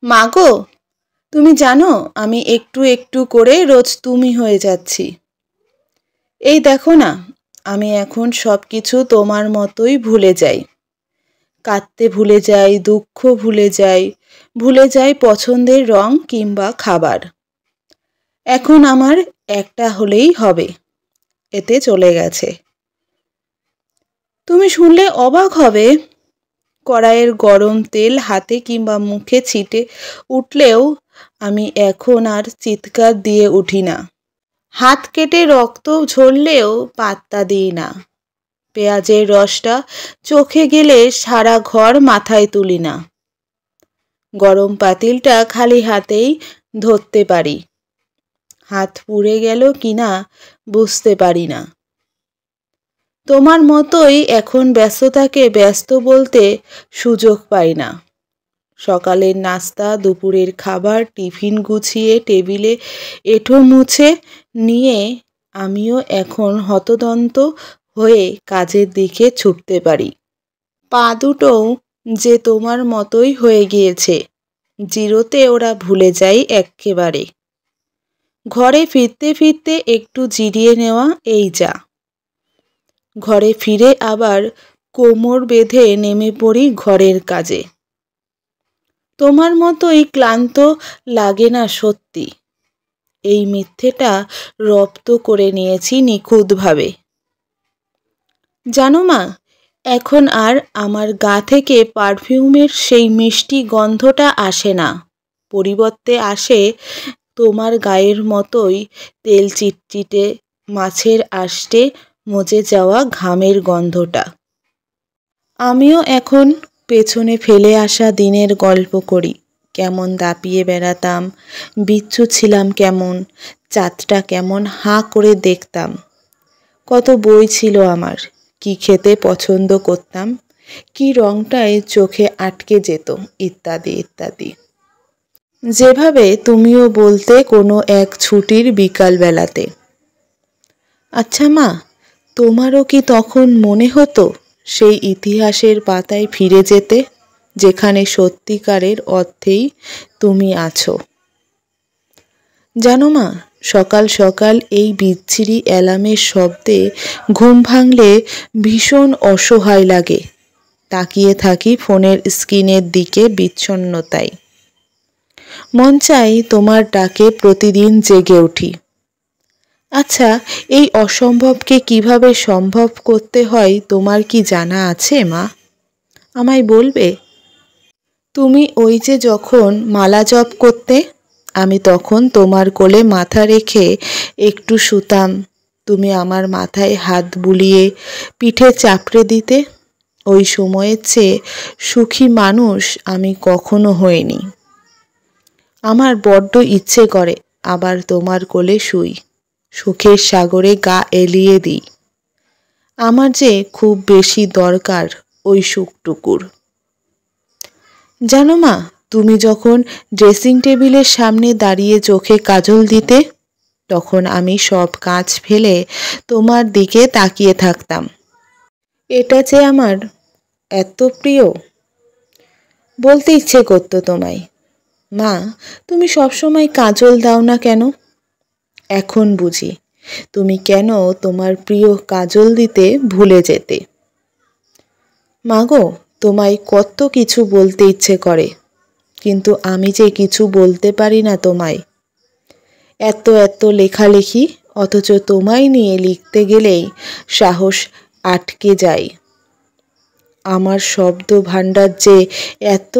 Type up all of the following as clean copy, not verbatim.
মাগো, তুমি জানো আমি একটু একটু করে রোজ তুমি হয়ে যাচ্ছি। এই দেখো না, আমি এখন সব কিছু তোমার মতোই ভুলে যাই। কাঁদতে ভুলে যাই, দুঃখ ভুলে যাই পছন্দের রং কিংবা খাবার। এখন আমার একটা হলেই হবে, এতে চলে গেছে। তুমি শুনলে অবাক হবে, কড়াইয়ের গরম তেল হাতে কিংবা মুখে ছিটে উঠলেও আমি এখন আর চিৎকার দিয়ে উঠি না। হাত কেটে রক্ত ঝরলেও পাত্তা দিই না। পেঁয়াজের রসটা চোখে গেলে সারা ঘর মাথায় তুলি না। গরম পাতিলটা খালি হাতেই ধরতে পারি, হাত পুড়ে গেল কিনা বুঝতে পারি না। তোমার মতোই এখন ব্যস্ততাকে ব্যস্ত বলতে সুযোগ পাই না। সকালের নাস্তা, দুপুরের খাবার, টিফিন গুছিয়ে টেবিলে এঁঠো মুছে নিয়ে আমিও এখন হতদন্ত হয়ে কাজের দিকে ছুটতে পারি। পা দুটোও যে তোমার মতোই হয়ে গিয়েছে, জিরোতে ওরা ভুলে যাই এক্কেবারে। ঘরে ফিরতে ফিরতে একটু জিরিয়ে নেওয়া, এই যা। ঘরে ফিরে আবার কোমর বেঁধে নেমে পড়ি ঘরের কাজে। তোমার মতোই ক্লান্ত লাগে না সত্যি, এই মিথ্যেটা রপ্ত করে নিয়েছি নিখুঁতভাবে। জানো মা, এখন আর আমার গা থেকে পারফিউমের সেই মিষ্টি গন্ধটা আসে না। পরিবর্তে আসে তোমার গায়ের মতোই তেল চিটচিটে মাছের আঁশটে মজে যাওয়া ঘামের গন্ধটা। আমিও এখন পেছনে ফেলে আসা দিনের গল্প করি। কেমন দাপিয়ে বেড়াতাম, বিচ্ছু ছিলাম কেমন, চাঁদটা কেমন হাঁ করে দেখতাম। কত বই ছিল আমার, কি খেতে পছন্দ করতাম, কি রংটায় চোখে আটকে যেত, ইত্যাদি ইত্যাদি। যেভাবে তুমিও বলতে কোনো এক ছুটির বিকালবেলাতে, আচ্ছা মা, তোমারও কি তখন মনে হতো সেই ইতিহাসের পাতায় ফিরে যেতে, যেখানে সত্যিকারের অর্থেই তুমি আছো? জানো মা, সকাল সকাল এই বিচ্ছিরি অ্যালার্মের শব্দে ঘুম ভাঙলে ভীষণ অসহায় লাগে। তাকিয়ে থাকি ফোনের স্ক্রিনের দিকে বিচ্ছন্নতায়। মন চাই তোমার ডাকে প্রতিদিন জেগে উঠি। আচ্ছা, এই অসম্ভবকে কিভাবে সম্ভব করতে হয় তোমার কি জানা আছে মা? আমায় বলবে? তুমি ওই যে যখন মালা জপ করতে, আমি তখন তোমার কোলে মাথা রেখে একটু শুতাম, তুমি আমার মাথায় হাত বুলিয়ে পিঠে চাপড়ে দিতে। ওই সময়ের চেয়ে সুখী মানুষ আমি কখনো হইনি। আমার বড্ড ইচ্ছে করে আবার তোমার কোলে শুই, সুখের সাগরে গা এলিয়ে দিই। আমার যে খুব বেশি দরকার ওই সুখটুকুর। জানো মা, তুমি যখন ড্রেসিং টেবিলের সামনে দাঁড়িয়ে চোখে কাজল দিতে, তখন আমি সব কাজ ফেলে তোমার দিকে তাকিয়ে থাকতাম। এটা যে আমার এত প্রিয়, বলতে ইচ্ছে করতো তোমায়, মা তুমি সবসময় কাজল দাও না কেন? এখন বুঝি তুমি কেন তোমার প্রিয় কাজল দিতে ভুলে যেতে। মাগো, তোমায় কত কিছু বলতে ইচ্ছে করে, কিন্তু আমি যে কিছু বলতে পারি না তোমায়। এত এত লেখালেখি, অথচ তোমায় নিয়ে লিখতে গেলেই সাহস আটকে যায়। আমার শব্দ ভাণ্ডার যে এত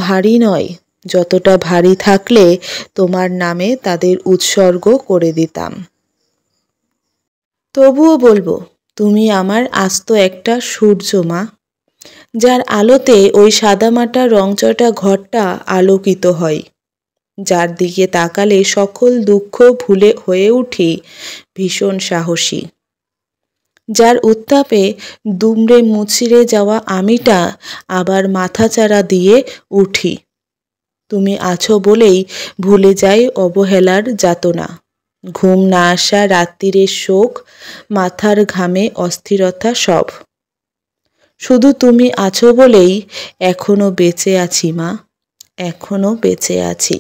ভারী নয়, যতটা ভারী থাকলে তোমার নামে তাদের উৎসর্গ করে দিতাম। তবুও বলবো, তুমি আমার আস্ত একটা সূর্য মা, যার আলোতে ওই সাদামাটা রংচটা ঘরটা আলোকিত হয়, যার দিকে তাকালে সকল দুঃখ ভুলে হয়ে উঠি ভীষণ সাহসী, যার উত্তাপে দুমড়ে মুচড়ে যাওয়া আমিটা আবার মাথাচাড়া দিয়ে উঠি। তুমি আছো বলেই ভুলে যাই অবহেলার যাতনা, ঘুম না আসা রাত্রিরের শোক, মাথার ঘামে অস্থিরতা সব। শুধু তুমি আছো বলেই এখনো বেঁচে আছি মা, এখনো বেঁচে আছি।